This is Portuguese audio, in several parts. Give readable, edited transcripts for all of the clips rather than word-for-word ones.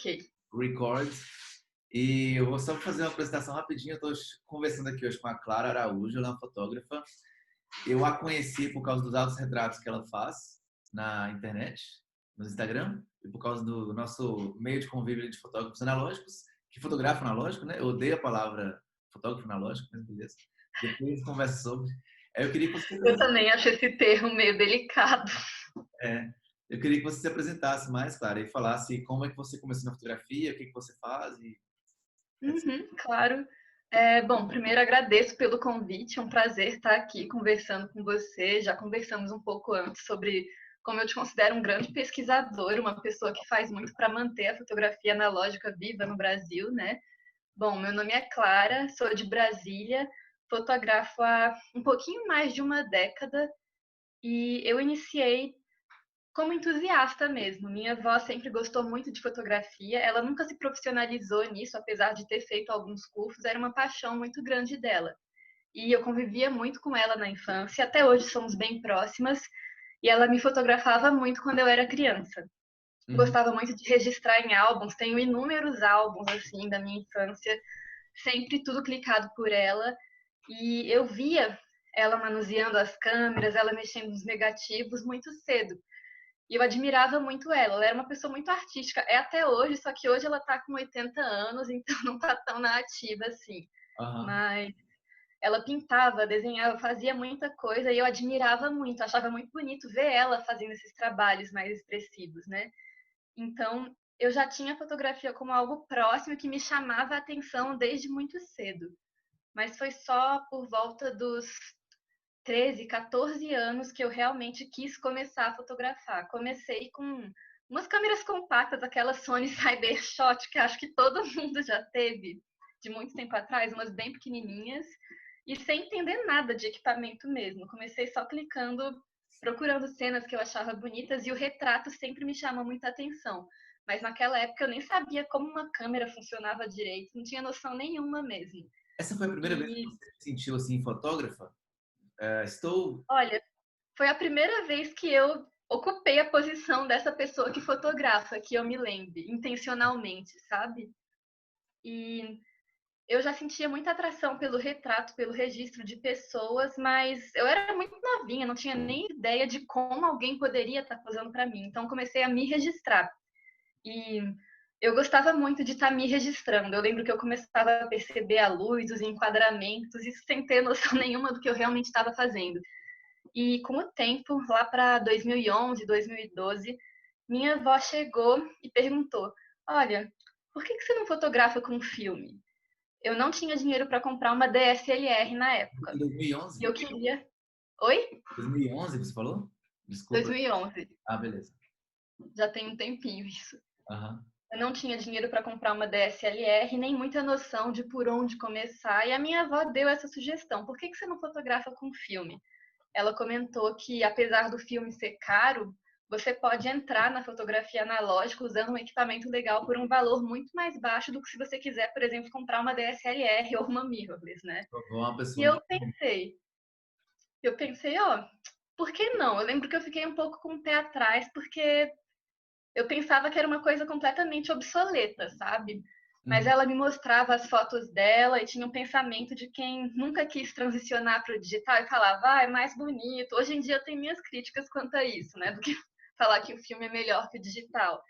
Ok. Record. E eu vou só fazer uma apresentação rapidinho. Eu estou conversando aqui hoje com a Clara Araújo, ela é uma fotógrafa. Eu a conheci por causa dos autorretratos que ela faz na internet, no Instagram, e por causa do nosso meio de convívio de fotógrafos analógicos, que fotografam analógico, né? Eu odeio a palavra fotógrafo analógico, mas beleza. Depois a gente conversa sobre. Eu queria que você se Eu apresentasse. também acho esse termo meio delicado. Eu queria que você se apresentasse mais, Clara, e falasse como é que você começou na fotografia, o que que você faz e etc. Uhum, claro. Bom, primeiro agradeço pelo convite, é um prazer estar aqui conversando com você. Já conversamos um pouco antes sobre como eu te considero um grande pesquisador, uma pessoa que faz muito para manter a fotografia analógica viva no Brasil, né? Bom, meu nome é Clara, sou de Brasília, fotografo há um pouquinho mais de uma década e eu iniciei como entusiasta mesmo. Minha avó sempre gostou muito de fotografia, ela nunca se profissionalizou nisso, apesar de ter feito alguns cursos, era uma paixão muito grande dela. E eu convivia muito com ela na infância, até hoje somos bem próximas, e ela me fotografava muito quando eu era criança. Uhum. Gostava muito de registrar em álbuns, tenho inúmeros álbuns assim da minha infância, sempre tudo clicado por ela, e eu via ela manuseando as câmeras, ela mexendo nos negativos muito cedo. E eu admirava muito ela. Ela era uma pessoa muito artística. É até hoje, só que hoje ela tá com 80 anos, então não tá tão na ativa assim. Aham. Mas ela pintava, desenhava, fazia muita coisa e eu admirava muito. Achava muito bonito ver ela fazendo esses trabalhos mais expressivos, né? Então eu já tinha a fotografia como algo próximo que me chamava a atenção desde muito cedo. Mas foi só por volta dos 13, 14 anos que eu realmente quis começar a fotografar. Comecei com umas câmeras compactas, aquela Sony Cybershot, que acho que todo mundo já teve, de muito tempo atrás, umas bem pequenininhas, e sem entender nada de equipamento mesmo. Comecei só clicando, procurando cenas que eu achava bonitas, e o retrato sempre me chama muita atenção. Mas naquela época eu nem sabia como uma câmera funcionava direito, não tinha noção nenhuma mesmo. Essa foi a primeira vez que E você se sentiu assim fotógrafa? Estou. olha, foi a primeira vez que eu ocupei a posição dessa pessoa que fotografa, que eu me lembre, intencionalmente, sabe? E eu já sentia muita atração pelo retrato, pelo registro de pessoas, mas eu era muito novinha, não tinha nem ideia de como alguém poderia estar posando para mim. Então comecei a me registrar. E eu gostava muito de estar me registrando. Eu lembro que eu começava a perceber a luz, os enquadramentos, isso sem ter noção nenhuma do que eu realmente estava fazendo. E com o tempo, lá para 2011, 2012, minha avó chegou e perguntou: Olha, por que você não fotografa com filme? Eu não tinha dinheiro para comprar uma DSLR na época. Em E 2011? eu queria. Oi? 2011, você falou? Desculpa. 2011. Ah, beleza. Já tem um tempinho isso. Aham. Eu não tinha dinheiro para comprar uma DSLR, nem muita noção de por onde começar. E a minha avó deu essa sugestão: por que você não fotografa com filme? Ela comentou que, apesar do filme ser caro, você pode entrar na fotografia analógica usando um equipamento legal por um valor muito mais baixo do que se você quiser, por exemplo, comprar uma DSLR ou uma mirrorless, né? Sou uma E pessoa eu muito. pensei, ó, por que não? Eu lembro que eu fiquei um pouco com o pé atrás, porque eu pensava que era uma coisa completamente obsoleta, sabe? Mas Uhum. ela me mostrava as fotos dela e tinha um pensamento de quem nunca quis transicionar para o digital e falava, é mais bonito. Hoje em dia eu tenho minhas críticas quanto a isso, né? Do que falar que o filme é melhor que o digital.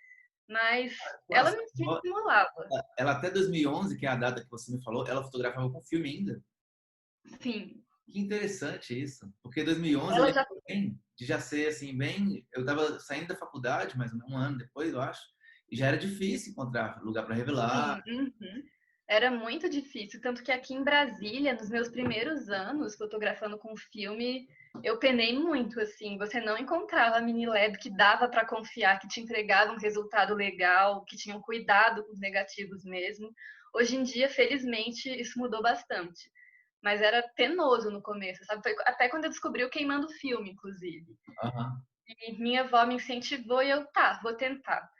Mas A ela sua me avó, estimulava. ela até 2011, que é a data que você me falou, ela fotografava com filme ainda. Sim. Que interessante isso, porque 2011 eu Ela lembro já. bem de já ser assim bem, eu estava saindo da faculdade, mais ou menos um ano depois, eu acho, e já era difícil encontrar lugar para revelar. Sim. Uhum. Era muito difícil, tanto que aqui em Brasília, nos meus primeiros anos fotografando com filme, eu penei muito, assim, você não encontrava a mini LED que dava para confiar, que te entregava um resultado legal, que tinham cuidado com os negativos mesmo. Hoje em dia, felizmente, isso mudou bastante. Mas era penoso no começo, sabe? Foi até quando eu descobri o queimando filme, inclusive. Aham. E minha avó me incentivou e eu, tá, vou tentar.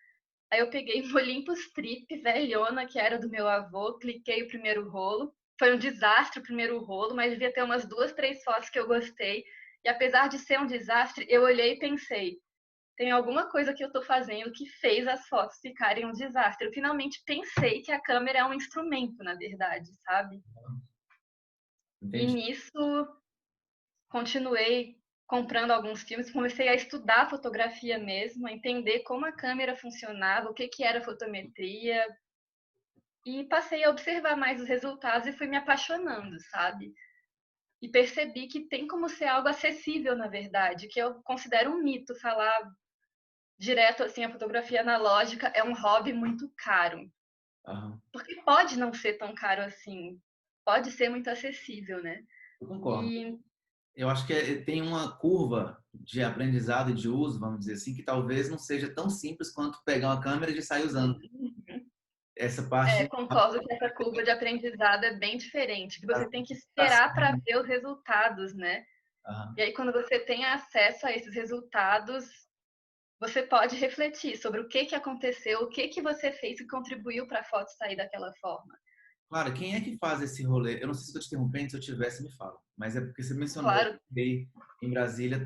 Aí eu peguei uma Olympus Trip velhona, que era do meu avô, cliquei o primeiro rolo. Foi um desastre o primeiro rolo, mas devia ter umas duas, três fotos que eu gostei. E apesar de ser um desastre, eu olhei e pensei, tem alguma coisa que eu estou fazendo que fez as fotos ficarem um desastre. Eu finalmente pensei que a câmera é um instrumento, na verdade, sabe? E Entendi. nisso continuei comprando alguns filmes, comecei a estudar fotografia mesmo, a entender como a câmera funcionava, o que que era fotometria, e passei a observar mais os resultados e fui me apaixonando, sabe? E percebi que tem como ser algo acessível, na verdade, que eu considero um mito falar direto assim, a fotografia analógica é um hobby muito caro. Aham. Porque pode não ser tão caro assim, pode ser muito acessível, né? Eu concordo. E Eu acho que tem uma curva de aprendizado e de uso, vamos dizer assim, que talvez não seja tão simples quanto pegar uma câmera e sair usando. Essa parte concordo que essa curva de aprendizado é bem diferente, que você tem que esperar para né? ver os resultados, né? Aham. E aí, quando você tem acesso a esses resultados, você pode refletir sobre o que aconteceu, o que você fez que contribuiu para a foto sair daquela forma. Claro, quem é que faz esse rolê? Eu não sei se estou te interrompendo, se eu tivesse, me fala. Mas é porque você mencionou Claro, que em Brasília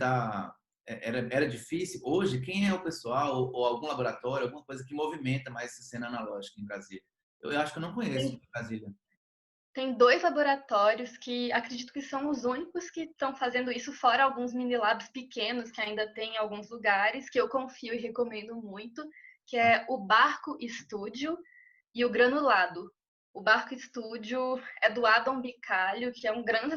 era difícil. Hoje, quem é o pessoal ou algum laboratório, alguma coisa que movimenta mais essa cena analógica em Brasília? Eu acho que eu não conheço tem, Brasília. tem dois laboratórios que acredito que são os únicos que estão fazendo isso, fora alguns mini labs pequenos que ainda tem em alguns lugares, que eu confio e recomendo muito, que Ah, é o Barco Estúdio e o Granulado. O Barco Estúdio é do Adam Bicalho, que é um grande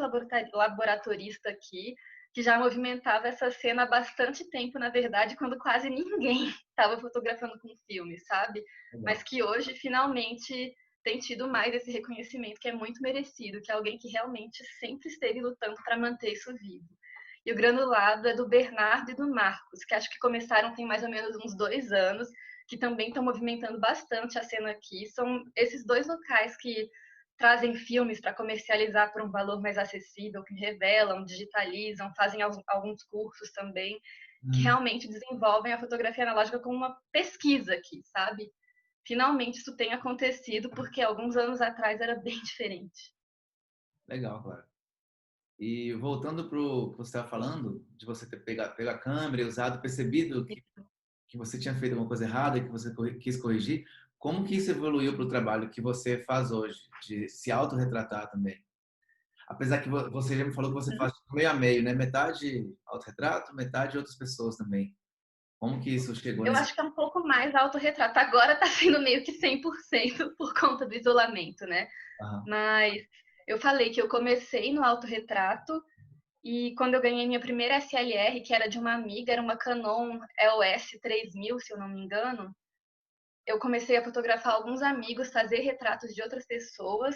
laboratorista aqui, que já movimentava essa cena há bastante tempo, na verdade, quando quase ninguém estava fotografando com filme, sabe? Mas legal. que hoje, finalmente, tem tido mais esse reconhecimento, que é muito merecido, que é alguém que realmente sempre esteve lutando para manter isso vivo. E o Granulado é do Bernardo e do Marcos, que acho que começaram tem mais ou menos uns 2 anos, que também estão movimentando bastante a cena aqui. São esses dois locais que trazem filmes para comercializar por um valor mais acessível, que revelam, digitalizam, fazem alguns cursos também, que Hum, realmente desenvolvem a fotografia analógica como uma pesquisa aqui, sabe? Finalmente isso tem acontecido, porque alguns anos atrás era bem diferente. legal, claro. E voltando para o que você estava falando, de você ter pego a câmera e usado, percebido que você tinha feito alguma coisa errada e que você quis corrigir, como que isso evoluiu para o trabalho que você faz hoje, de se autorretratar também? Apesar que você já me falou que você faz meio a meio, né? Metade autorretrato, metade outras pessoas também. Como que isso chegou Eu nesse... acho que é um pouco mais autorretrato. Agora está sendo meio que 100% por conta do isolamento, né? Aham. Mas eu falei que eu comecei no autorretrato e quando eu ganhei minha primeira SLR, que era de uma amiga, era uma Canon EOS 3000, se eu não me engano, eu comecei a fotografar alguns amigos, fazer retratos de outras pessoas.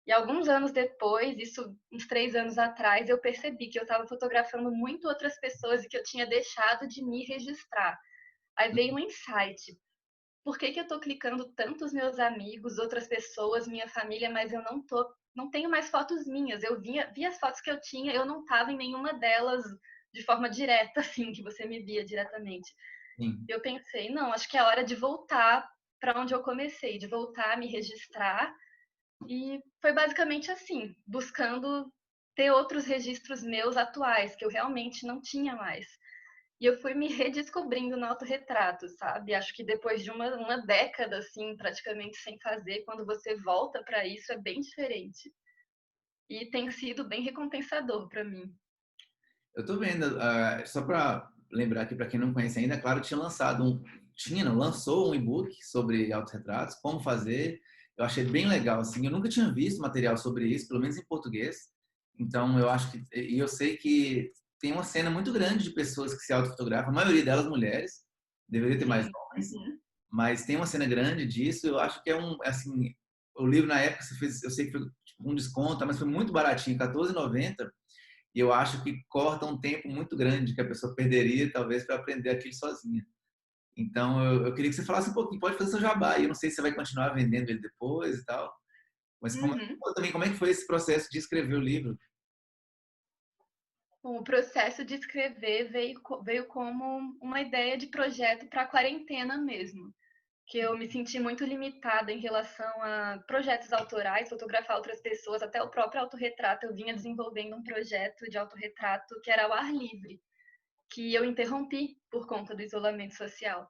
E alguns anos depois, isso uns 3 anos atrás, eu percebi que eu estava fotografando muito outras pessoas e que eu tinha deixado de me registrar. Aí veio um insight. Por que, que eu tô clicando tanto os meus amigos, outras pessoas, minha família, mas eu não tenho mais fotos minhas. Eu vi as fotos que eu tinha, eu não estava em nenhuma delas de forma direta, assim, que você me via diretamente. Sim, Eu pensei, não, acho que é hora de voltar para onde eu comecei, de voltar a me registrar. E foi basicamente assim, buscando ter outros registros meus atuais, que eu realmente não tinha mais. E eu fui me redescobrindo no autorretrato, sabe? Acho que depois de uma década, assim, praticamente sem fazer, quando você volta para isso, é bem diferente. E tem sido bem recompensador para mim. eu tô vendo, só para lembrar aqui para quem não conhece ainda, claro, tinha, não, lançou um e-book sobre autorretratos, como fazer. Eu achei bem legal, assim. Eu nunca tinha visto material sobre isso, pelo menos em português. Então, eu acho que e eu sei que tem uma cena muito grande de pessoas que se autofotografam, a maioria delas mulheres, deveria ter mais Sim. homens, Uhum. mas tem uma cena grande disso. Eu acho que assim, o livro na época eu sei que foi tipo, um desconto, mas foi muito baratinho, R$ 14,90. E eu acho que corta um tempo muito grande que a pessoa perderia, talvez, para aprender aquilo sozinha. Então, eu queria que você falasse um pouquinho, pode fazer seu jabá. Eu não sei se você vai continuar vendendo ele depois e tal, mas Uhum. também como é que foi esse processo de escrever o livro? Bom, o processo de escrever veio como uma ideia de projeto para a quarentena mesmo, que eu me senti muito limitada em relação a projetos autorais, fotografar outras pessoas, até o próprio autorretrato. Eu vinha desenvolvendo um projeto de autorretrato que era ao ar livre. que eu interrompi por conta do isolamento social.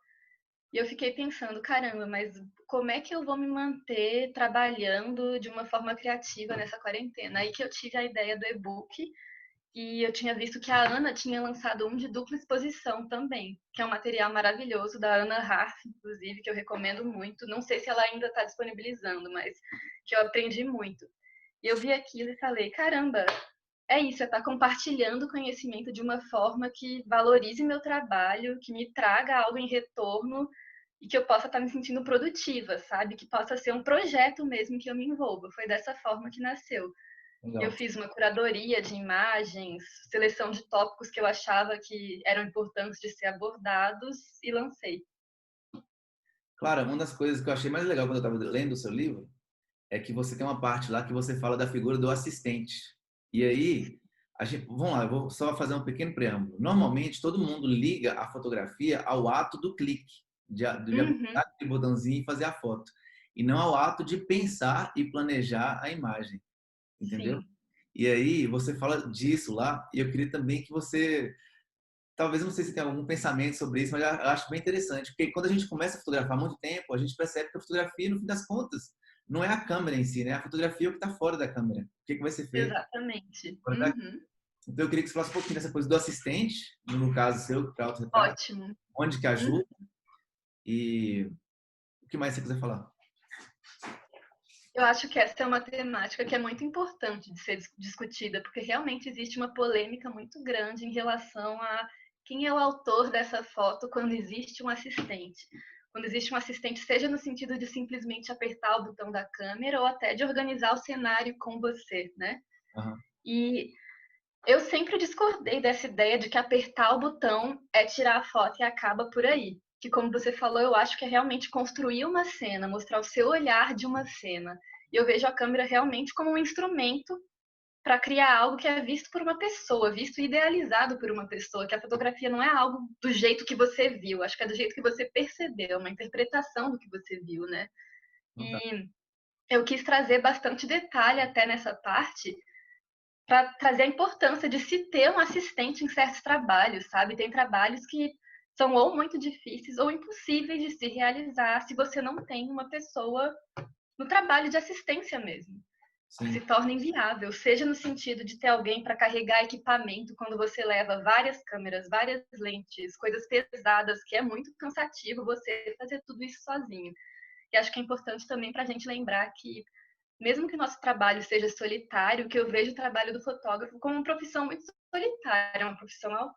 E eu fiquei pensando, caramba, mas como é que eu vou me manter trabalhando de uma forma criativa nessa quarentena? Aí que eu tive a ideia do e-book e eu tinha visto que a Ana tinha lançado um de dupla exposição também, que é um material maravilhoso da Ana Harf, inclusive, que eu recomendo muito. Não sei se ela ainda está disponibilizando, mas que eu aprendi muito. E eu vi aquilo e falei, caramba, é isso, é estar compartilhando conhecimento de uma forma que valorize meu trabalho, que me traga algo em retorno e que eu possa estar me sentindo produtiva, sabe? Que possa ser um projeto mesmo que eu me envolva. Foi dessa forma que nasceu. Eu Legal. fiz uma curadoria de imagens, seleção de tópicos que eu achava que eram importantes de ser abordados e lancei. Clara, uma das coisas que eu achei mais legal quando eu estava lendo o seu livro é que você tem uma parte lá que você fala da figura do assistente. E aí, vamos lá, eu vou só fazer um pequeno preâmbulo. Normalmente, todo mundo liga a fotografia ao ato do clique, de Uhum, apertar aquele botãozinho e fazer a foto, e não ao ato de pensar e planejar a imagem, entendeu? sim, E aí, você fala disso lá, e eu queria também que você talvez, eu não sei se tem algum pensamento sobre isso, mas eu acho bem interessante, porque quando a gente começa a fotografar há muito tempo, a gente percebe que a fotografia, no fim das contas, não é a câmera em si, né? A fotografia é o que está fora da câmera. O que vai ser feito exatamente. fora da... Uhum, Então, eu queria que você falasse um pouquinho dessa coisa do assistente, no caso seu, para autorretrato, ótimo. onde que Uhum. ajuda e o que mais você quiser falar. Eu acho que essa é uma temática que é muito importante de ser discutida, porque realmente existe uma polêmica muito grande em relação a quem é o autor dessa foto quando existe um assistente. Quando existe um assistente, seja no sentido de simplesmente apertar o botão da câmera ou até de organizar o cenário com você, né? Aham. E eu sempre discordei dessa ideia de que apertar o botão é tirar a foto e acaba por aí. Que, como você falou, eu acho que é realmente construir uma cena, mostrar o seu olhar de uma cena. E eu vejo a câmera realmente como um instrumento para criar algo que é visto por uma pessoa, visto e idealizado por uma pessoa, que a fotografia não é algo do jeito que você viu, acho que é do jeito que você percebeu, uma interpretação do que você viu, né? Então tá. E eu quis trazer bastante detalhe até nessa parte, para trazer a importância de se ter um assistente em certos trabalhos, sabe? Tem trabalhos que são ou muito difíceis ou impossíveis de se realizar se você não tem uma pessoa no trabalho de assistência mesmo. Se Sim. torna inviável, seja no sentido de ter alguém para carregar equipamento quando você leva várias câmeras, várias lentes, coisas pesadas, que é muito cansativo você fazer tudo isso sozinho. E acho que é importante também para a gente lembrar que mesmo que o nosso trabalho seja solitário, que eu vejo o trabalho do fotógrafo como uma profissão muito solitária, uma profissão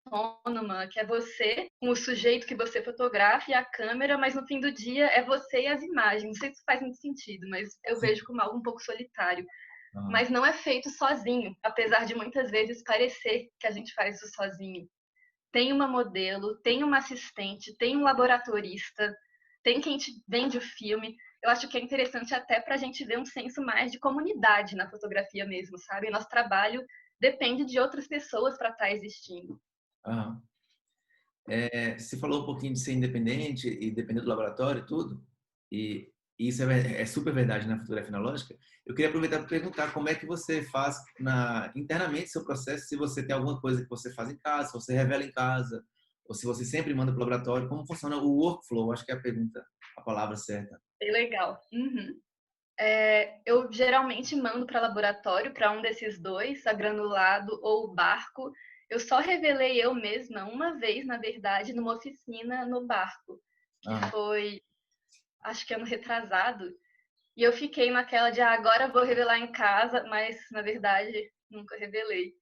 autônoma, que é você com o sujeito que você fotografa e a câmera, mas no fim do dia é você e as imagens. Não sei se isso faz muito sentido, mas eu Sim. vejo como algo um pouco solitário. Aham. Mas não é feito sozinho, apesar de muitas vezes parecer que a gente faz isso sozinho. Tem uma modelo, tem uma assistente, tem um laboratorista, tem quem te vende o filme. Eu acho que é interessante até para a gente ver um senso mais de comunidade na fotografia mesmo, sabe? Nosso trabalho depende de outras pessoas para estar existindo. Aham. Você falou um pouquinho de ser independente e depender do laboratório e tudo, e isso é super verdade na fotografia analógica. Eu queria aproveitar para perguntar como é que você faz internamente seu processo, se você tem alguma coisa que você faz em casa, se você revela em casa, ou se você sempre manda para o laboratório, como funciona o workflow? Acho que é a pergunta, a palavra certa. Bem legal. Uhum. Eu geralmente mando para laboratório, para um desses dois, a granulado ou o barco. Eu só revelei eu mesma uma vez, na verdade, numa oficina no barco, que Ah, foi, acho que ano retrasado. E eu fiquei naquela de agora vou revelar em casa, mas na verdade nunca revelei.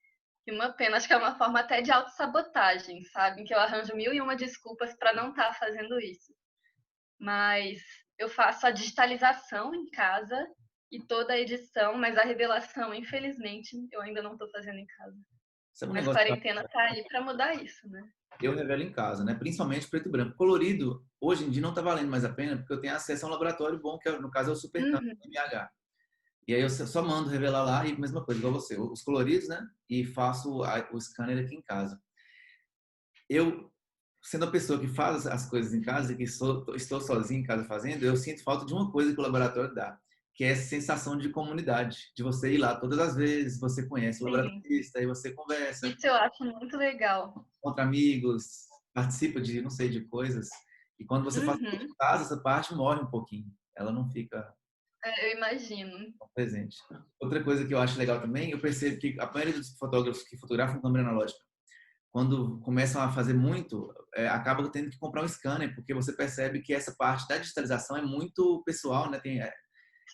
E uma pena, acho que é uma forma até de autossabotagem, sabe? Em que eu arranjo mil e uma desculpas para não estar fazendo isso. Mas eu faço a digitalização em casa e toda a edição, mas a revelação, infelizmente, eu ainda não estou fazendo em casa. sabe um Mas negócio que quarentena tá aí para mudar isso, né? eu revelo em casa, né? Principalmente preto e branco. Colorido, hoje em dia não está valendo mais a pena, porque eu tenho acesso a um laboratório bom, que no caso é o Supercam Uhum. MH. E aí eu só mando revelar lá e mesma coisa igual você, os coloridos, né? E faço o scanner aqui em casa. Eu, sendo a pessoa que faz as coisas em casa e que estou sozinho em casa fazendo, eu sinto falta de uma coisa que o laboratório dá, que é essa sensação de comunidade, de você ir lá todas as vezes, você conhece o Sim, laboratorista, aí você conversa, isso eu acho muito legal. encontra amigos, participa de, não sei, de coisas. E quando você faz tudo Uhum, em casa, essa parte morre um pouquinho. Ela não fica eu imagino. presente. Outra coisa que eu acho legal também, eu percebo que a maioria dos fotógrafos que fotografam com câmera analógica, quando começam a fazer muito, acaba tendo que comprar um scanner, porque você percebe que essa parte da digitalização é muito pessoal, né?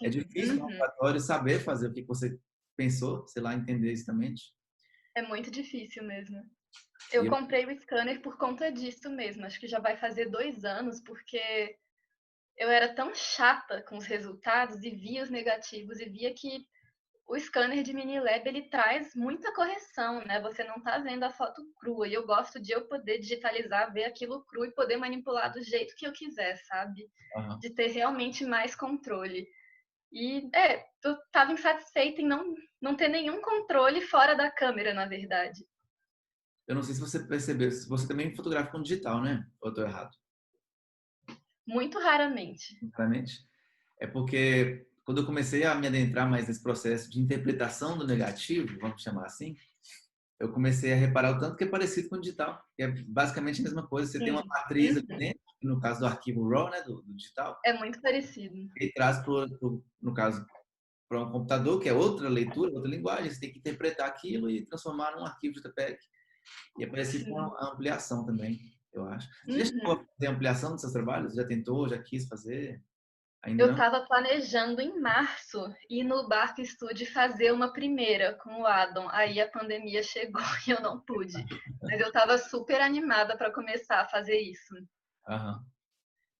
É Sim. difícil no Uhum. laboratório saber fazer o que você pensou, sei lá, entender exatamente. É muito difícil mesmo. E Eu eu, comprei o scanner por conta disso mesmo. Acho que já vai fazer 2 anos, porque eu era tão chata com os resultados e via os negativos e via que o scanner de Minilab ele traz muita correção, né? Você não tá vendo a foto crua e eu gosto de eu poder digitalizar, ver aquilo cru e poder manipular do jeito que eu quiser, sabe? aham. De ter realmente mais controle. E eu tava insatisfeita em não ter nenhum controle fora da câmera, na verdade. Eu não sei se você percebeu, você também fotografa com digital, né? Ou eu tô errado? Muito raramente. Claramente. É porque quando eu comecei a me adentrar mais nesse processo de interpretação do negativo, vamos chamar assim, eu comecei a reparar o tanto que é parecido com o digital. Que é basicamente a mesma coisa. Você tem uma Sim. matriz aqui Uhum. dentro, no caso do arquivo RAW, né, do digital, É muito parecido. e traz, no caso, para um computador, que é outra leitura, outra linguagem. Você tem que interpretar aquilo e transformar num arquivo JPEG. E é parecido com Sim. a ampliação também, eu acho. Você já chegou a Uhum. fazer ampliação dos seus trabalhos? Já tentou? Já quis fazer? Ainda Eu não? estava planejando em março ir no Barco Studio fazer uma primeira com o Adam. Aí a pandemia chegou e eu não pude. Mas eu estava super animada para começar a fazer isso. Aham,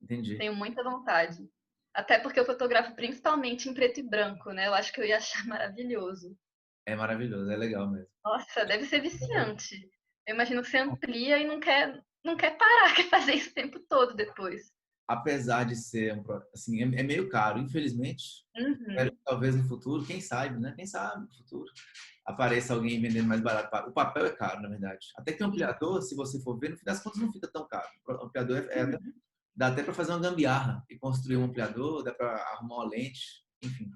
entendi. Tenho muita vontade. Até porque eu fotografo principalmente em preto e branco, né? Eu acho que eu ia achar maravilhoso. É maravilhoso, é legal mesmo. Nossa, deve ser viciante. Eu imagino que você amplia e não quer parar, quer fazer isso o tempo todo depois. Apesar de ser assim, é meio caro, infelizmente. Espero Uhum. que talvez no futuro, quem sabe, né? Quem sabe no futuro apareça alguém vendendo mais barato. O papel é caro, na verdade. Até que o Sim. ampliador, se você for ver, no fim das contas não fica tão caro. O ampliador Uhum. dá até para fazer uma gambiarra e construir um ampliador, dá para arrumar uma lente, enfim.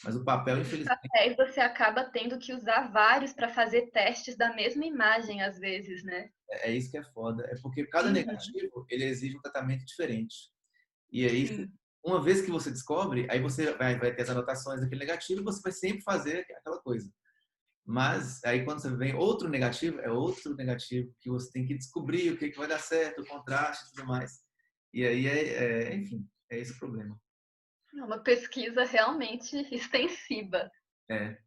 Mas o papel, Os infelizmente, papéis você acaba tendo que usar vários para fazer testes da mesma imagem, às vezes, né? é isso que é foda. É porque cada Uhum. negativo, ele exige um tratamento diferente. E aí, Sim. uma vez que você descobre, aí você vai ter as anotações daquele negativo e você vai sempre fazer aquela coisa. Mas aí quando você vem outro negativo, é outro negativo que você tem que descobrir o que, que vai dar certo, o contraste e tudo mais. E aí, enfim, é esse o problema. É uma pesquisa realmente extensiva. É.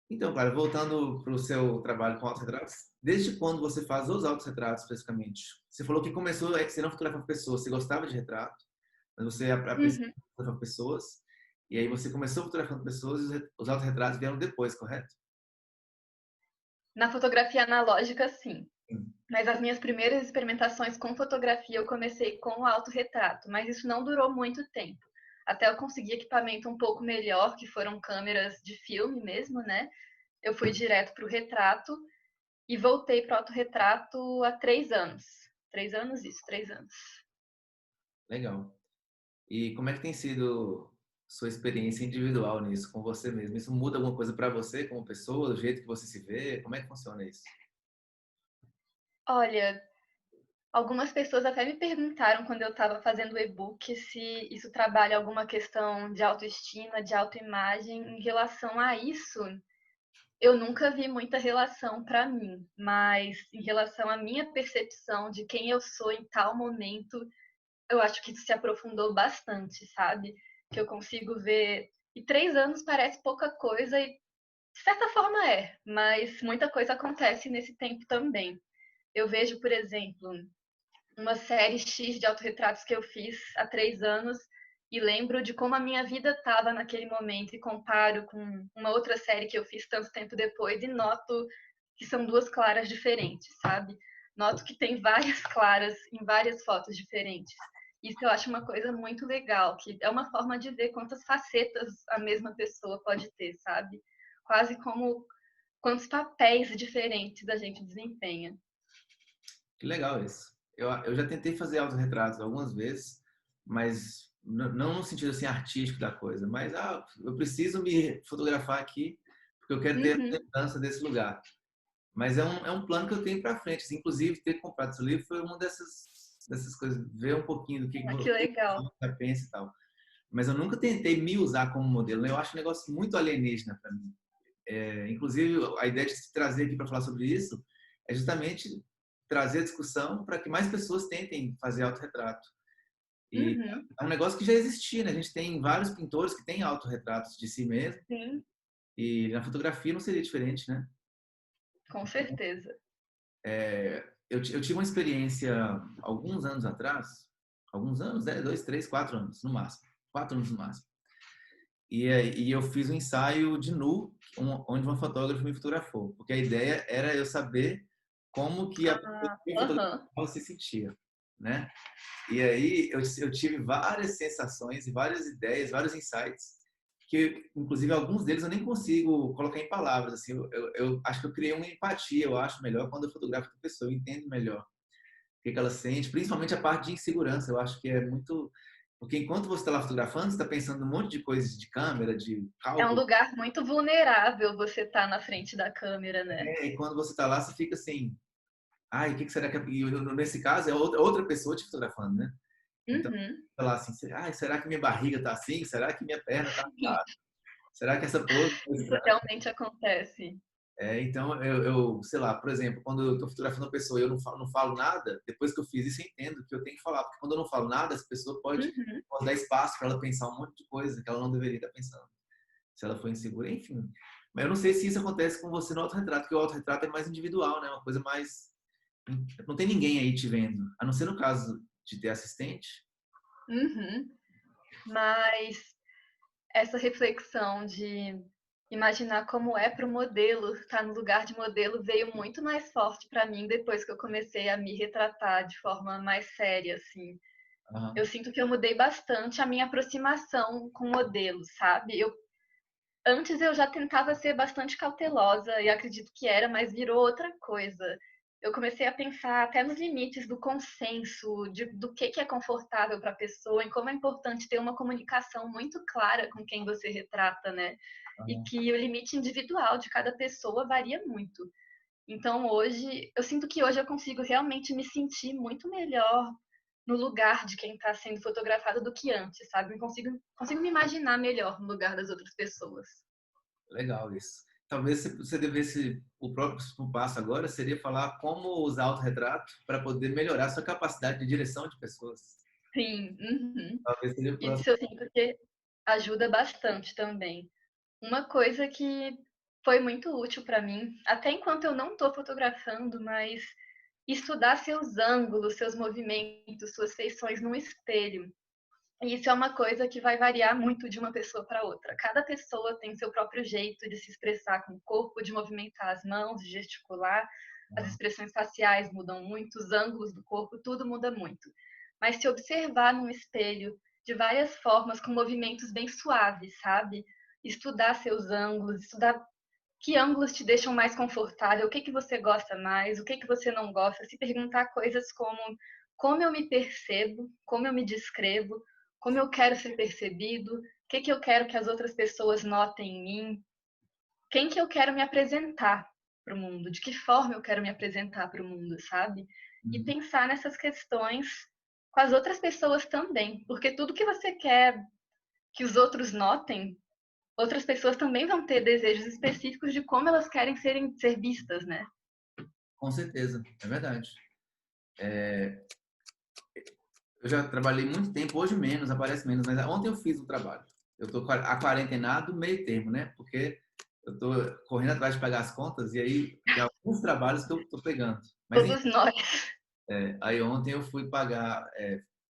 Então, claro, voltando para o seu trabalho com autorretratos, desde quando você faz os autorretratos, especificamente? Você falou que começou, é que você não fotografava pessoas, você gostava de retrato, mas você aprendeu Uhum. a fotografar pessoas, e aí você começou fotografando pessoas e os autorretratos vieram depois, correto? Na fotografia analógica, sim. Sim. Mas as minhas primeiras experimentações com fotografia eu comecei com o autorretrato, mas isso não durou muito tempo. Até eu conseguir equipamento um pouco melhor, que foram câmeras de filme mesmo, né? Eu fui direto para o retrato e voltei para o autorretrato há 3 anos. 3 anos, isso, 3 anos. Legal. E como é que tem sido sua experiência individual nisso, com você mesmo? Isso muda alguma coisa para você como pessoa, do jeito que você se vê? Como é que funciona isso? Olha, algumas pessoas até me perguntaram quando eu estava fazendo o e-book se isso trabalha alguma questão de autoestima, de autoimagem. Em relação a isso, eu nunca vi muita relação para mim, mas em relação à minha percepção de quem eu sou em tal momento, eu acho que isso se aprofundou bastante, sabe? Que eu consigo ver. E 3 anos parece pouca coisa, e de certa forma é, mas muita coisa acontece nesse tempo também. Eu vejo, por exemplo, uma série X de autorretratos que eu fiz há 3 anos e lembro de como a minha vida estava naquele momento e comparo com uma outra série que eu fiz tanto tempo depois e noto que são duas claras diferentes, sabe? Noto que tem várias claras em várias fotos diferentes. Isso eu acho uma coisa muito legal, que é uma forma de ver quantas facetas a mesma pessoa pode ter, sabe? Quase como quantos papéis diferentes a gente desempenha. Que legal isso. Eu já tentei fazer autorretratos algumas vezes, mas não no sentido assim artístico da coisa, mas eu preciso me fotografar aqui porque eu quero ter a Uhum. lembrança desse lugar. Mas é um plano que eu tenho para frente. Assim, inclusive, ter comprado esse livro foi uma dessas coisas, ver um pouquinho do que Ah, que legal. você pensa e tal. Mas eu nunca tentei me usar como modelo, né? Eu acho um negócio muito alienígena para mim. Inclusive, a ideia de se trazer aqui para falar sobre isso é justamente trazer a discussão para que mais pessoas tentem fazer autorretrato. E Uhum. é um negócio que já existia, né? A gente tem vários pintores que têm autorretratos de si mesmo, Sim, e na fotografia não seria diferente, né? com certeza. Eu tive uma experiência alguns anos atrás, alguns anos, né? 2, 3, 4 anos no máximo, 4 anos no máximo. E eu fiz um ensaio de nu, onde uma fotógrafa me fotografou, porque a ideia era eu saber como que a pessoa Ah, que me aham. fotografava se sentia, né? E aí eu tive várias sensações e várias ideias, vários insights, que inclusive alguns deles eu nem consigo colocar em palavras. Assim, eu acho que eu criei uma empatia, eu acho melhor quando eu fotografo a pessoa, eu entendo melhor o que ela sente, principalmente a parte de insegurança. Eu acho que é muito. Porque enquanto você está lá fotografando, você está pensando um monte de coisas de câmera, de É um cálculo. lugar muito vulnerável você estar na frente da câmera, né? E quando você está lá, você fica assim, ai, o que será que é? E nesse caso, é outra pessoa te fotografando, né? Então, Uhum. falar assim, ai, será que minha barriga tá assim? Será que minha perna tá assim? Será que essa pose foi Isso estranha? realmente acontece. Então, sei lá, por exemplo, quando eu tô fotografando uma pessoa e eu não falo nada, depois que eu fiz isso, eu entendo que eu tenho que falar. Porque quando eu não falo nada, essa pessoa Uhum. pode dar espaço para ela pensar um monte de coisa que ela não deveria estar pensando. Se ela for insegura, enfim. Mas eu não sei se isso acontece com você no autorretrato, porque o autorretrato é mais individual, né? Uma coisa mais. Não tem ninguém aí te vendo. A não ser no caso de ter assistente. Uhum. Mas essa reflexão de imaginar como é para o modelo estar no lugar de modelo veio muito mais forte para mim depois que eu comecei a me retratar de forma mais séria, assim. Eu Aham, sinto que eu mudei bastante a minha aproximação com modelos, sabe? Antes eu já tentava ser bastante cautelosa e acredito que era, mas virou outra coisa. Eu comecei a pensar até nos limites do consenso, do que é confortável para a pessoa, e como é importante ter uma comunicação muito clara com quem você retrata, né? E aham. que o limite individual de cada pessoa varia muito. Então hoje, eu sinto que hoje eu consigo realmente me sentir muito melhor no lugar de quem está sendo fotografado do que antes, sabe? Eu consigo me imaginar melhor no lugar das outras pessoas. Legal isso. Talvez você devesse, o próximo passo agora seria falar como usar autorretrato para poder melhorar sua capacidade de direção de pessoas. Sim, uhum. Talvez seria o próximo. Isso eu sinto que ajuda bastante também. Uma coisa que foi muito útil para mim, até enquanto eu não estou fotografando, mas estudar seus ângulos, seus movimentos, suas feições no espelho. E isso é uma coisa que vai variar muito de uma pessoa para outra. Cada pessoa tem seu próprio jeito de se expressar com o corpo, de movimentar as mãos, de gesticular. As Aham, expressões faciais mudam muito, os ângulos do corpo, tudo muda muito. Mas se observar num espelho de várias formas, com movimentos bem suaves, sabe? Estudar seus ângulos, estudar que ângulos te deixam mais confortável, o que você gosta mais, o que você não gosta, se perguntar coisas como eu me percebo, como eu me descrevo, como eu quero ser percebido, o que eu quero que as outras pessoas notem em mim, quem que eu quero me apresentar para o mundo, de que forma eu quero me apresentar para o mundo, sabe? E uhum. pensar nessas questões com as outras pessoas também, porque tudo que você quer que os outros notem, outras pessoas também vão ter desejos específicos de como elas querem ser vistas, né? Com certeza, é verdade. Eu já trabalhei muito tempo, hoje menos, aparece menos, mas ontem eu fiz o trabalho. Eu estou aquarentenado meio termo, né? Porque eu estou correndo atrás de pagar as contas e aí tem alguns trabalhos que eu estou pegando. Mas Todos nós. aí ontem eu fui pagar,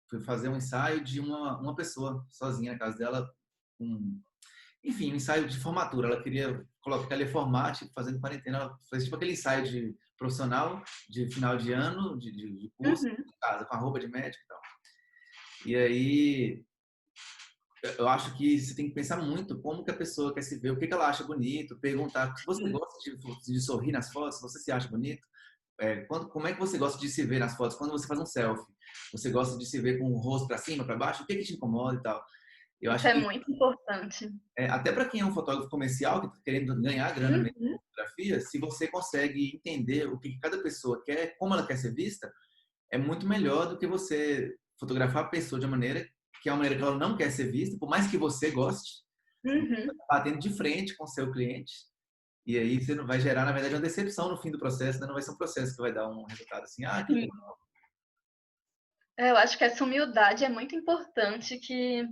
fui fazer um ensaio de uma pessoa sozinha na casa dela, um, enfim, um ensaio de formatura. Ela queria colocar aquele formato, fazendo quarentena. Ela fez tipo aquele ensaio de profissional de final de ano, de curso, Uhum. em casa, com a roupa de médico e tal. E aí eu acho que você tem que pensar muito como que a pessoa quer se ver, o que que ela acha bonito, perguntar se você Sim. gosta de sorrir nas fotos, se você se acha bonito, como é que você gosta de se ver nas fotos quando você faz um selfie? Você gosta de se ver com o rosto para cima, para baixo? O que te incomoda e tal? Eu Isso acho é que, muito importante. até para quem é um fotógrafo comercial, que está querendo ganhar grana mesmo Uhum, com fotografia, se você consegue entender o que cada pessoa quer, como ela quer ser vista, é muito melhor do que você fotografar a pessoa de uma maneira que é uma maneira que ela não quer ser vista, por mais que você goste, você uhum. tá batendo de frente com o seu cliente. E aí você não vai gerar, na verdade, uma decepção no fim do processo, né? Não vai ser um processo que vai dar um resultado assim, ah, que Sim. legal. Eu acho que essa humildade é muito importante, que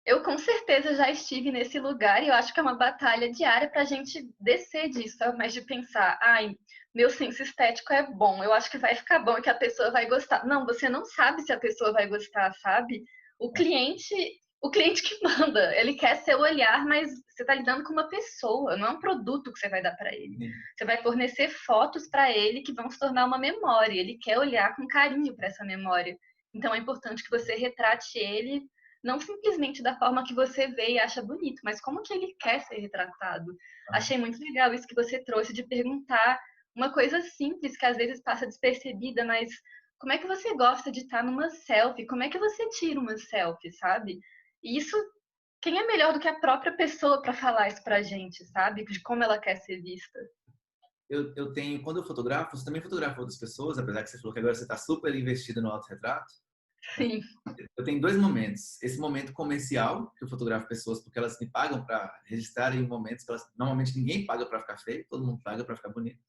eu com certeza já estive nesse lugar e eu acho que é uma batalha diária para a gente descer disso, ao invés de pensar, ai, meu senso estético é bom, eu acho que vai ficar bom e que a pessoa vai gostar. Não, você não sabe se a pessoa vai gostar, sabe? O cliente, o cliente que manda, ele quer seu olhar, mas você está lidando com uma pessoa, não é um produto que você vai dar para ele. Você vai fornecer fotos para ele que vão se tornar uma memória. Ele quer olhar com carinho para essa memória. Então é importante que você retrate ele não simplesmente da forma que você vê e acha bonito, mas como que ele quer ser retratado. Achei muito legal isso que você trouxe de perguntar uma coisa simples que às vezes passa despercebida, mas como é que você gosta de estar numa selfie? Como é que você tira uma selfie, sabe? E isso, quem é melhor do que a própria pessoa para falar isso pra gente, sabe? De como ela quer ser vista. Eu tenho, quando eu fotografo, você também fotografa outras pessoas, apesar que você falou que agora você está super investido no autorretrato. Sim, Eu tenho dois momentos. Esse momento comercial, que eu fotografo pessoas porque elas me pagam para registrar em momentos que elas, normalmente ninguém paga para ficar feio, todo mundo paga para ficar bonito.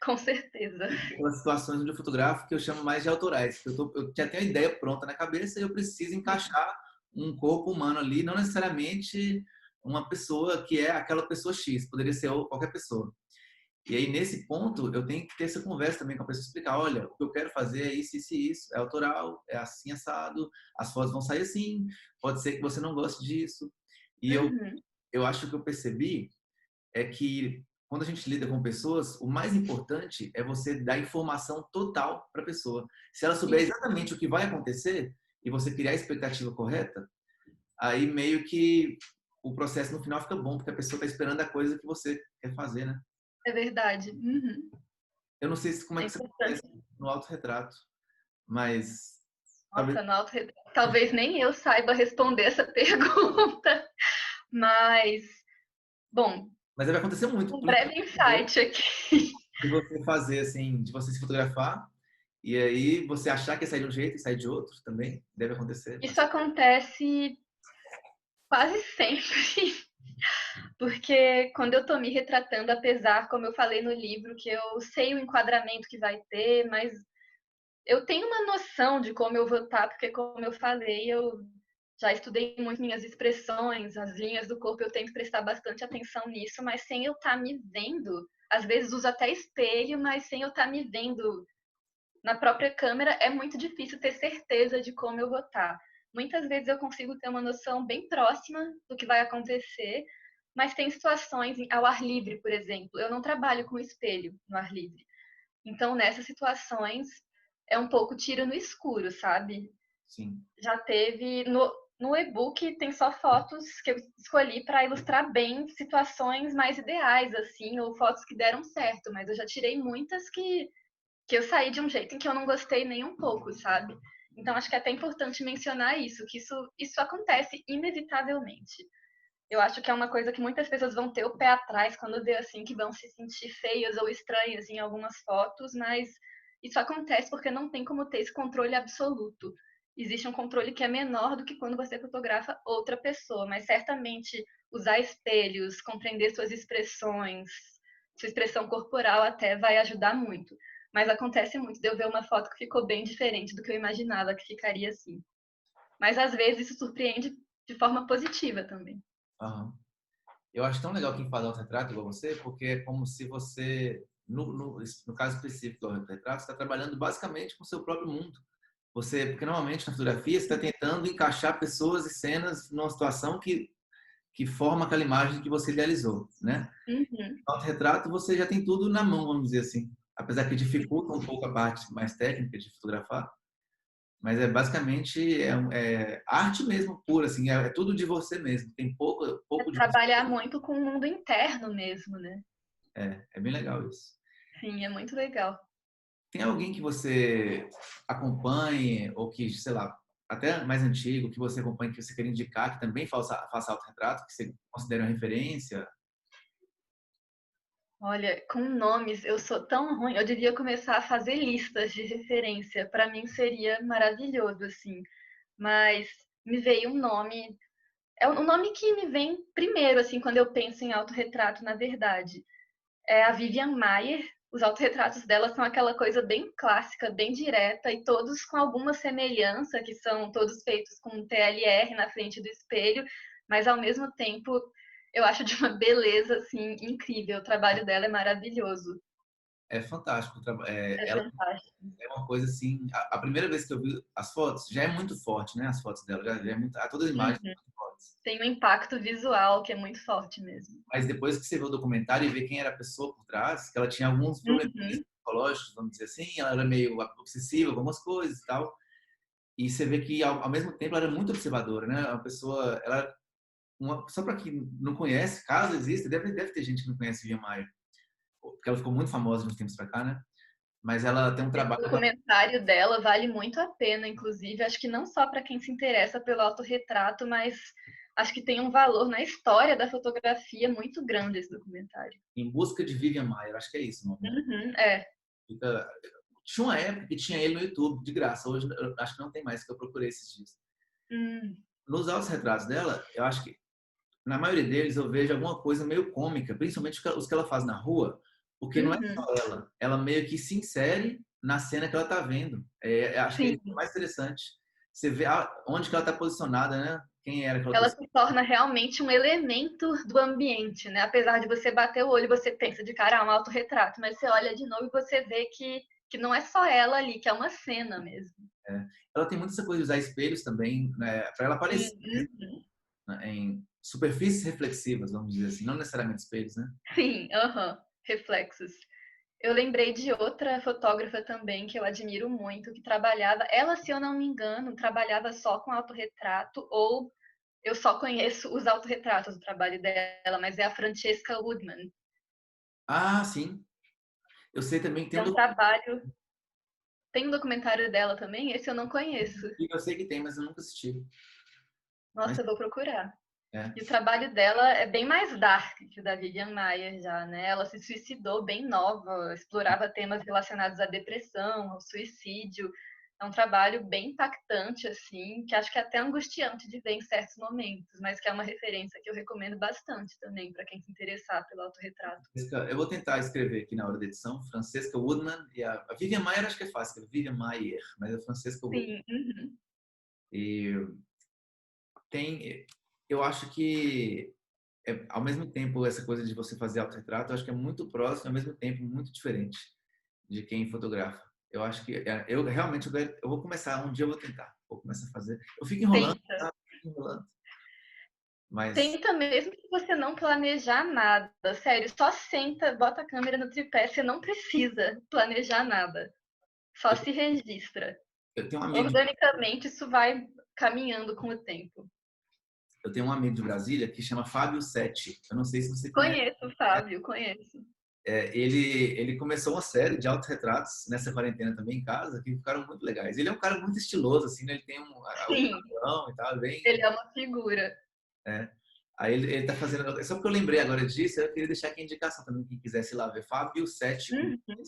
com certeza. E tem aquelas situações onde eu fotografo que eu chamo mais de autorais. Eu já tenho a ideia pronta na cabeça e eu preciso encaixar um corpo humano ali, não necessariamente uma pessoa que é aquela pessoa X, poderia ser qualquer pessoa. E aí, nesse ponto, eu tenho que ter essa conversa também com a pessoa, explicar, olha, o que eu quero fazer é isso, isso e isso, é autoral, é assim, assado, as fotos vão sair assim, pode ser que você não goste disso. E Uhum. eu acho que eu percebi é que quando a gente lida com pessoas, o mais importante é você dar informação total para a pessoa. Se ela souber Isso. exatamente o que vai acontecer e você criar a expectativa correta, aí meio que o processo no final fica bom, porque a pessoa está esperando a coisa que você quer fazer, né? É verdade. Uhum. Eu não sei como é É que você importante. pensa no autorretrato, mas talvez. Nossa, no autorretrato. Talvez nem eu saiba responder essa pergunta, mas, bom, Mas vai acontecer muito, um por incrível breve que pareça, insight aqui. de você fazer assim, de você se fotografar e aí você achar que ia sair de um jeito e sair de outro também. Deve acontecer Isso bastante. acontece quase sempre, porque quando eu tô me retratando, apesar, como eu falei no livro, que eu sei o enquadramento que vai ter, mas eu tenho uma noção de como eu vou estar, porque como eu falei, eu já estudei muito minhas expressões, as linhas do corpo, eu tento prestar bastante atenção nisso, mas sem eu estar me vendo, às vezes uso até espelho, mas sem eu estar me vendo na própria câmera, é muito difícil ter certeza de como eu vou estar. Muitas vezes eu consigo ter uma noção bem próxima do que vai acontecer, mas tem situações ao ar livre, por exemplo. Eu não trabalho com espelho no ar livre. Então, nessas situações, é um pouco tiro no escuro, sabe? Sim. Já teve no e-book tem só fotos que eu escolhi para ilustrar bem situações mais ideais assim, ou fotos que deram certo, mas eu já tirei muitas que eu saí de um jeito em que eu não gostei nem um pouco, sabe? Então acho que é até importante mencionar isso, que isso acontece inevitavelmente. Eu acho que é uma coisa que muitas pessoas vão ter o pé atrás quando vê assim que vão se sentir feias ou estranhas em algumas fotos, mas isso acontece porque não tem como ter esse controle absoluto. Existe um controle que é menor do que quando você fotografa outra pessoa, mas certamente usar espelhos, compreender suas expressões, sua expressão corporal até vai ajudar muito. Mas acontece muito de eu ver uma foto que ficou bem diferente do que eu imaginava que ficaria assim. Mas às vezes isso surpreende de forma positiva também. Aham. Eu acho tão legal quem faz autorretrato igual você, porque é como se você, no caso específico do autorretrato, você está trabalhando basicamente com o seu próprio mundo. Porque normalmente na fotografia você está tentando encaixar pessoas e cenas numa situação que forma aquela imagem que você idealizou, né? Uhum. No autorretrato você já tem tudo na mão, vamos dizer assim. Apesar que dificulta um pouco a parte mais técnica de fotografar, mas é basicamente arte mesmo pura, assim, é tudo de você mesmo. Tem É pouco de você. trabalhar muito com o mundo interno mesmo, né? É bem legal isso. Sim, é muito legal. Tem alguém que você acompanhe, ou que, sei lá, até mais antigo, que você acompanhe, que você queira indicar, que também faça autorretrato, que você considera uma referência? Olha, com nomes eu sou tão ruim, eu devia começar a fazer listas de referência. Para mim seria maravilhoso, assim. Mas me veio um nome, é o nome que me vem primeiro, assim, quando eu penso em autorretrato, na verdade. É a Vivian Maier. Os autorretratos dela são aquela coisa bem clássica, bem direta, e todos com alguma semelhança, que são todos feitos com TLR na frente do espelho, mas ao mesmo tempo eu acho de uma beleza assim incrível. O trabalho dela é maravilhoso. É fantástico. É Ela fantástico. é uma coisa assim. A primeira vez que eu vi as fotos, já é muito forte, né? As fotos dela, já é muito. Todas as imagens são Uhum. muito fortes. Tem um impacto visual que é muito forte mesmo. Mas depois que você vê o documentário e vê quem era a pessoa por trás, que ela tinha alguns problemas Uhum. psicológicos, vamos dizer assim, ela era meio obsessiva com algumas coisas e tal. E você vê que, ao mesmo tempo, ela era muito observadora, né? Uma pessoa, ela, só para quem não conhece, caso exista, deve ter gente que não conhece Via Maia, porque ela ficou muito famosa de uns tempos para cá, né? Mas ela tem um Esse trabalho. documentário dela vale muito a pena, inclusive. Acho que não só para quem se interessa pelo autorretrato, mas acho que tem um valor na história da fotografia muito grande esse documentário. Em Busca de Vivian Maier, acho que é isso o nome, né? Uhum, é. Fica... Tinha uma época que tinha ele no YouTube, de graça. Hoje eu acho que não tem mais, que eu procurei esses dias. Hum, Nos autorretratos dela, eu acho que, na maioria deles, eu vejo alguma coisa meio cômica, principalmente os que ela faz na rua, porque não é uhum, só ela. Ela meio que se insere na cena que ela está vendo. Acho que é sim. isso que é mais interessante. Você vê onde que ela está posicionada, né? Quem era aquela Ela pessoa. se torna realmente um elemento do ambiente, né? Apesar de você bater o olho, você pensa de cara, um autorretrato, mas você olha de novo e você vê que não é só ela ali, que é uma cena mesmo. É. Ela tem muito essa coisa de usar espelhos também, né? Para ela aparecer Uhum. né, em superfícies reflexivas, vamos dizer assim, não necessariamente espelhos, né? Sim, aham, reflexos. Eu lembrei de outra fotógrafa também que eu admiro muito, que trabalhava, ela, se eu não me engano, trabalhava só com autorretrato, ou eu só conheço os autorretratos do trabalho dela, mas é a Francesca Woodman. Ah, sim. Eu sei também que tem É um um documentário, trabalho. Tem um documentário dela também, esse eu não conheço. eu sei que tem, mas eu nunca assisti. Mas Nossa, eu vou procurar. é, E o trabalho dela é bem mais dark que o da Vivian Maier já, né? Ela se suicidou bem nova, explorava temas relacionados à depressão, ao suicídio. É um trabalho bem impactante, assim, que acho que é até angustiante de ver em certos momentos, mas que é uma referência que eu recomendo bastante também para quem se interessar pelo autorretrato. eu vou tentar escrever aqui na hora da edição, Francesca Woodman e a Vivian Maier acho que é fácil, Vivian Maier, mas a Francesca Woodman. Sim, uhum. E eu acho que ao mesmo tempo essa coisa de você fazer autorretrato, eu acho que é muito próximo, ao mesmo tempo muito diferente de quem fotografa. Eu acho que eu realmente eu vou começar, um dia eu vou tentar, vou começar a fazer. Eu fico enrolando, Tenta. sabe? Fico enrolando, mas Tenta mesmo que você não planejar nada. Sério, só senta, bota a câmera no tripé, você não precisa planejar nada. Só eu, se registra. eu tenho um amigo Organicamente, isso vai caminhando com o tempo. eu tenho um amigo de Brasília que chama Fábio Sete. Eu não sei se você conhece. Conheço, Fábio, conheço. Ele começou uma série de autorretratos nessa quarentena também em casa que ficaram muito legais. Ele é um cara muito estiloso, assim, né? Ele tem um Sim, padrão e tal, bem. ele é uma figura. É. Aí ele tá fazendo. Só porque eu lembrei agora disso, eu queria deixar aqui a indicação também, quem quisesse ir lá ver. Fábio Sete com Uhum.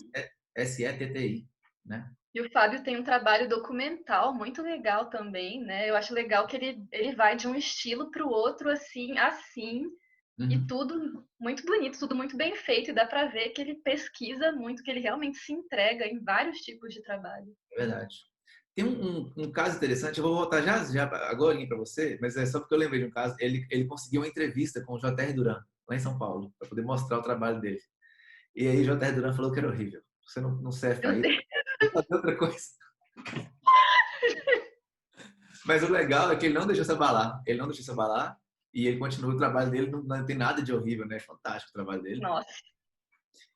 SETTI, né? E o Fábio tem um trabalho documental muito legal também, né? Eu acho legal que ele vai de um estilo para o outro, assim, e Uhum, tudo muito bonito, tudo muito bem feito, e dá para ver que ele pesquisa muito, que ele realmente se entrega em vários tipos de trabalho. é verdade. Tem um caso interessante, eu vou voltar já agora para você, mas é só porque eu lembrei de um caso. Ele conseguiu uma entrevista com o J.R. Duran, lá em São Paulo, para poder mostrar o trabalho dele. E aí o J.R. Duran falou que era horrível. Você não serve para Meu isso, Deus. vou fazer outra coisa. Mas o legal é que ele não deixou se abalar. Ele não deixou se abalar e ele continua o trabalho dele, não tem nada de horrível, né? É fantástico o trabalho dele. Nossa.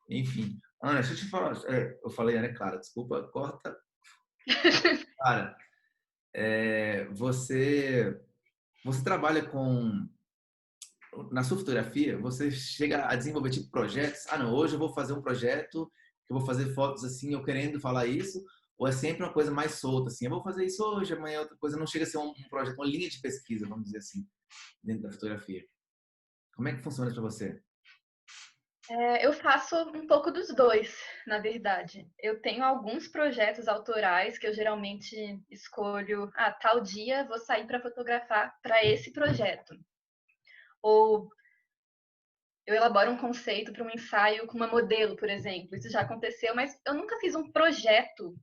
Enfim. Ana, deixa eu te falar. Eu falei, Ana Clara, desculpa, corta. Cara, você trabalha com na sua fotografia, você chega a desenvolver tipo projetos. Ah, não, hoje eu vou fazer um projeto que eu vou fazer fotos assim, eu querendo falar isso, ou é sempre uma coisa mais solta, assim, eu vou fazer isso hoje, amanhã é outra coisa, não chega a ser um projeto, uma linha de pesquisa, vamos dizer assim, dentro da fotografia. Como é que funciona isso para você? Eu faço um pouco dos dois, na verdade. Eu tenho alguns projetos autorais que eu geralmente escolho, tal dia vou sair para fotografar para esse projeto. Ou eu elaboro um conceito para um ensaio com uma modelo, por exemplo. Isso já aconteceu, mas eu nunca fiz um projeto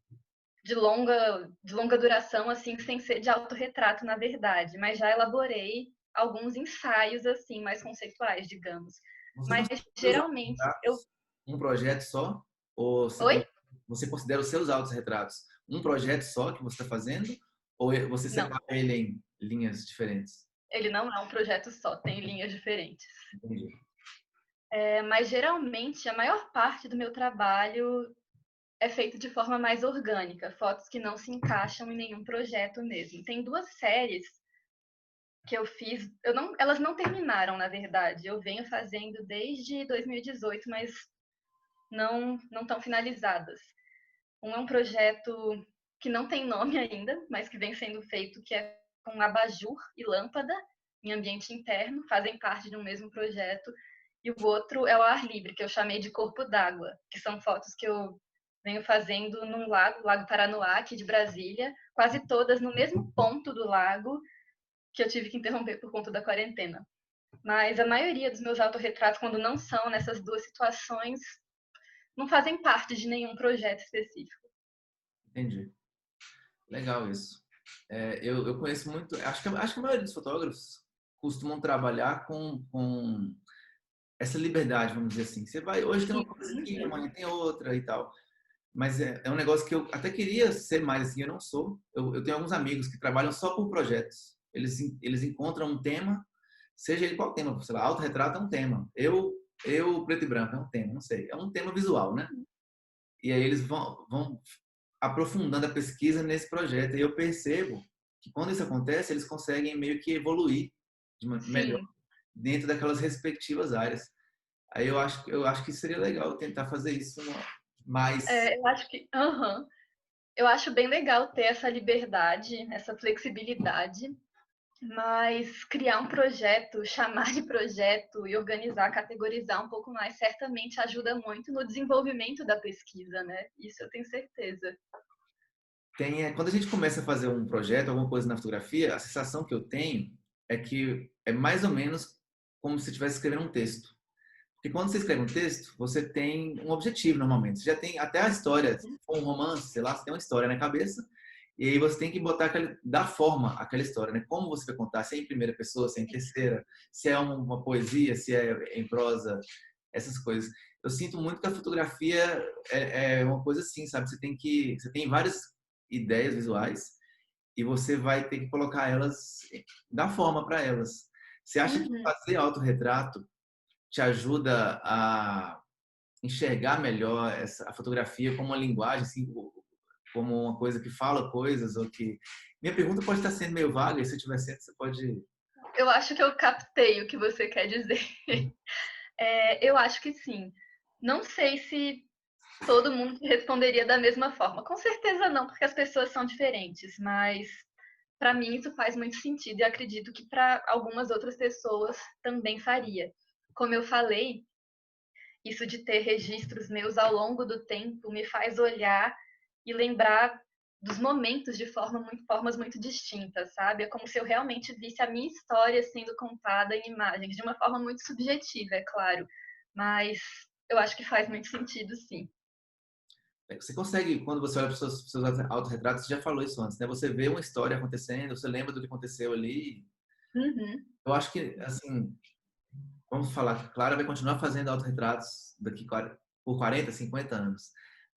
de longa duração, assim, sem ser de autorretrato, na verdade. Mas já elaborei alguns ensaios, assim, mais conceituais, digamos. Você Mas, considera os seus geralmente, autorretratos um projeto só? Ou Oi? você considera os seus autorretratos um projeto só que você está fazendo? Ou você Não, separa ele em linhas diferentes? ele não é um projeto só, tem linhas diferentes. Entendi. Mas, geralmente, a maior parte do meu trabalho é feito de forma mais orgânica, fotos que não se encaixam em nenhum projeto mesmo. Tem duas séries que eu fiz, elas não terminaram, na verdade. Eu venho fazendo desde 2018, mas não estão finalizadas. Um é um projeto que não tem nome ainda, mas que vem sendo feito, que é com abajur e lâmpada em ambiente interno, fazem parte de um mesmo projeto. E o outro é o ar livre, que eu chamei de corpo d'água, que são fotos que eu venho fazendo num lago, Lago Paranoá, aqui de Brasília, quase todas no mesmo ponto do lago, que eu tive que interromper por conta da quarentena. Mas a maioria dos meus autorretratos, quando não são nessas duas situações, não fazem parte de nenhum projeto específico. Entendi. Legal isso. Eu conheço muito, acho que a maioria dos fotógrafos costumam trabalhar com essa liberdade, vamos dizer assim. Você vai, hoje tem uma coisa aqui, amanhã tem outra e tal. Mas é um negócio que eu até queria ser mais assim, eu não sou. Eu tenho alguns amigos que trabalham só por projetos. Eles encontram um tema, seja ele qual tema, sei lá, autorretrato é um tema. Preto e branco é um tema, não sei. É um tema visual, né? E aí eles vão aprofundando a pesquisa nesse projeto. E eu percebo que quando isso acontece, eles conseguem meio que evoluir melhor Sim, dentro daquelas respectivas áreas. Aí eu acho que seria legal tentar fazer isso mais. eu acho que. Uhum. Eu acho bem legal ter essa liberdade, essa flexibilidade, mas criar um projeto, chamar de projeto e organizar, categorizar um pouco mais, certamente ajuda muito no desenvolvimento da pesquisa, né? Isso eu tenho certeza. Quando a gente começa a fazer um projeto, alguma coisa na fotografia, a sensação que eu tenho é que é mais ou menos como se estivesse escrevendo um texto. Porque quando você escreve um texto, você tem um objetivo normalmente. Você já tem até a história, se for um romance, sei lá, você tem uma história na cabeça, e aí você tem que botar dar forma àquela história, né? Como você vai contar, se é em primeira pessoa, se é em terceira, se é uma poesia, se é em prosa, essas coisas. Eu sinto muito que a fotografia é uma coisa assim, sabe? Você tem várias ideias visuais e você vai ter que colocar elas, dar forma para elas. Você acha que Uhum. fazer autorretrato te ajuda a enxergar melhor a fotografia como uma linguagem, assim, como uma coisa que fala coisas ou que... Minha pergunta pode estar sendo meio vaga, e se eu tiver certo, você pode... Eu acho que eu captei o que você quer dizer. Eu acho que sim. Não sei se todo mundo responderia da mesma forma. Com certeza não, porque as pessoas são diferentes, mas para mim isso faz muito sentido e acredito que para algumas outras pessoas também faria. Como eu falei, isso de ter registros meus ao longo do tempo me faz olhar e lembrar dos momentos de formas muito distintas, sabe? É como se eu realmente visse a minha história sendo contada em imagens, de uma forma muito subjetiva, é claro, mas eu acho que faz muito sentido, sim. Você consegue, quando você olha para os seus autorretratos, você já falou isso antes, né? Você vê uma história acontecendo, você lembra do que aconteceu ali. Uhum. Eu acho que, assim, vamos falar que Clara vai continuar fazendo autorretratos por 40, 50 anos.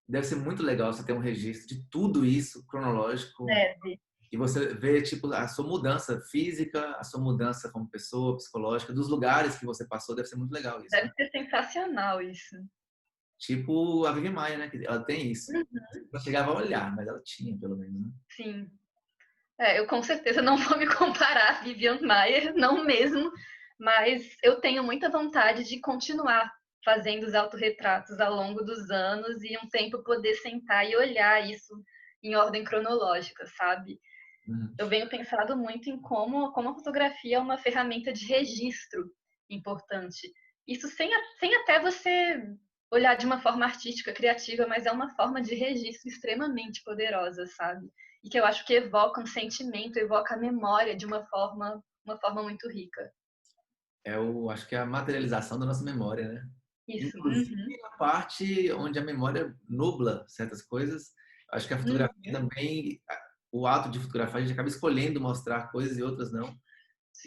Deve ser muito legal você ter um registro de tudo isso cronológico Deve. e você vê tipo a sua mudança física, a sua mudança como pessoa, psicológica, dos lugares que você passou, deve ser muito legal isso, Deve né? ser sensacional isso. Tipo a Vivi Maia, né? Que ela tem isso. Uhum. Não chegava a olhar, mas ela tinha, pelo menos, né? Sim. Eu com certeza não vou me comparar a Vivian Maier, não mesmo, mas eu tenho muita vontade de continuar fazendo os autorretratos ao longo dos anos e um tempo poder sentar e olhar isso em ordem cronológica, sabe? Uhum. Eu venho pensado muito em como a fotografia é uma ferramenta de registro importante. Isso sem até você olhar de uma forma artística, criativa, mas é uma forma de registro extremamente poderosa, sabe? E que eu acho que evoca um sentimento, evoca a memória de uma forma muito rica. Acho que é a materialização da nossa memória, né? Isso. Inclusive Uhum, a parte onde a memória nubla certas coisas. Acho que a fotografia uhum, também, o ato de fotografar, a gente acaba escolhendo mostrar coisas e outras não.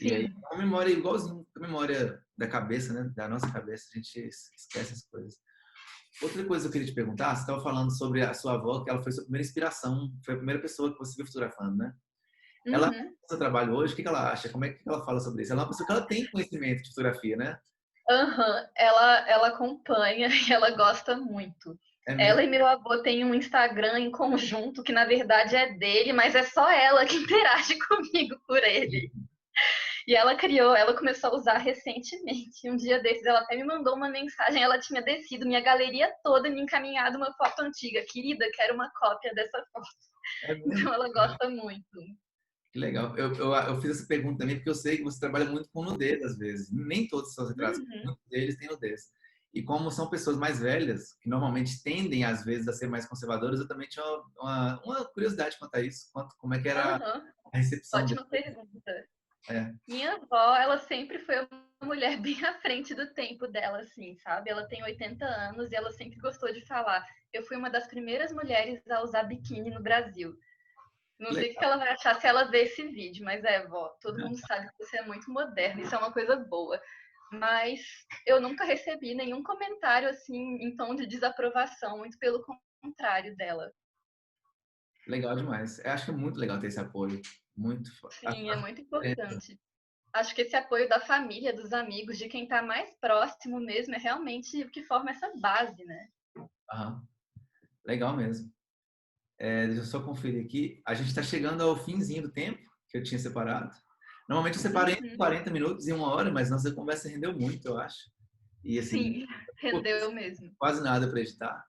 E aí, sim. é uma memória igualzinho a memória da cabeça, né? Da nossa cabeça, a gente esquece as coisas. Outra coisa que eu queria te perguntar, você estava falando sobre a sua avó, que ela foi sua primeira inspiração, foi a primeira pessoa que você viu fotografando, né? Ela, Uhum. no seu trabalho hoje, o que ela acha? Como é que ela fala sobre isso? Ela é uma pessoa que ela tem conhecimento de fotografia, né? Aham, ela acompanha e ela gosta muito. É Ela mesmo? e meu avô têm um Instagram em conjunto, que na verdade é dele, mas é só ela que interage comigo por ele. E ela começou a usar recentemente. Um dia desses, ela até me mandou uma mensagem. Ela tinha descido minha galeria toda e me encaminhado uma foto antiga. Querida, quero uma cópia dessa foto. É mesmo? Então ela gosta muito. Que legal. Eu fiz essa pergunta também porque eu sei que você trabalha muito com nudez às vezes. Nem todos os seus retratos, Uhum, muitos deles têm nudez. E como são pessoas mais velhas, que normalmente tendem às vezes a ser mais conservadoras, eu também tinha uma curiosidade quanto a isso, como é que era uhum. a recepção Ótima deles. pergunta. É, Minha avó, ela sempre foi uma mulher bem à frente do tempo dela, assim, sabe? Ela tem 80 anos e ela sempre gostou de falar. Eu fui uma das primeiras mulheres a usar biquíni no Brasil. que Não sei o que legal. ela vai achar se ela ver esse vídeo, mas vó, todo mundo sabe que você é muito moderna, isso é uma coisa boa. Mas eu nunca recebi nenhum comentário assim em tom de desaprovação, muito pelo contrário dela. Legal demais. Eu acho que é muito legal ter esse apoio. Muito. Sim, é muito Diferença. importante. Acho que esse apoio da família, dos amigos, de quem está mais próximo mesmo, é realmente o que forma essa base, né? Aham. Legal mesmo. Deixa eu só conferir aqui. A gente está chegando ao finzinho do tempo que eu tinha separado. Normalmente eu separei entre Uhum. 40 minutos e uma hora, mas nossa conversa rendeu muito, eu acho. E assim, Sim, rendeu mesmo. quase nada para editar.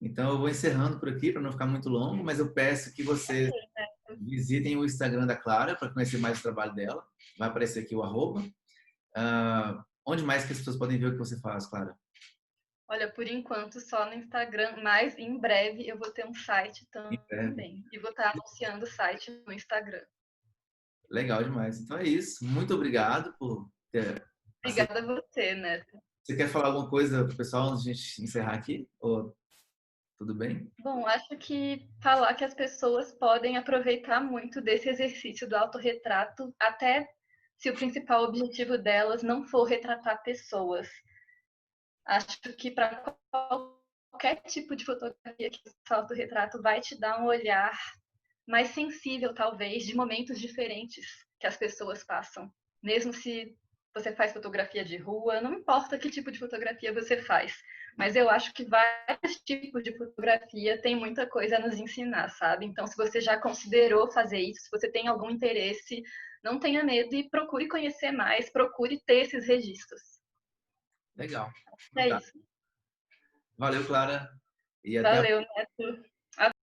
Então eu vou encerrando por aqui para não ficar muito longo, mas eu peço que vocês visitem o Instagram da Clara para conhecer mais o trabalho dela. Vai aparecer aqui o arroba. Onde mais que as pessoas podem ver o que você faz, Clara? Olha, por enquanto só no Instagram, mas em breve eu vou ter um site Em breve. também. E vou estar anunciando o site no Instagram. Legal demais. Então é isso. Muito obrigado por ter aceitado. Obrigada a você, Neto. Você quer falar alguma coisa para o pessoal antes de a gente encerrar aqui? Ou tudo bem? Bom, acho que falar que as pessoas podem aproveitar muito desse exercício do autorretrato, até se o principal objetivo delas não for retratar pessoas. Acho que para qualquer tipo de fotografia que o autorretrato vai te dar um olhar mais sensível, talvez, de momentos diferentes que as pessoas passam. Mesmo se você faz fotografia de rua, não importa que tipo de fotografia você faz. Mas eu acho que vários tipos de fotografia têm muita coisa a nos ensinar, sabe? Então, se você já considerou fazer isso, se você tem algum interesse, não tenha medo e procure conhecer mais, procure ter esses registros. Legal. É Fantástico. isso. Valeu, Clara. E até a Valeu, Neto.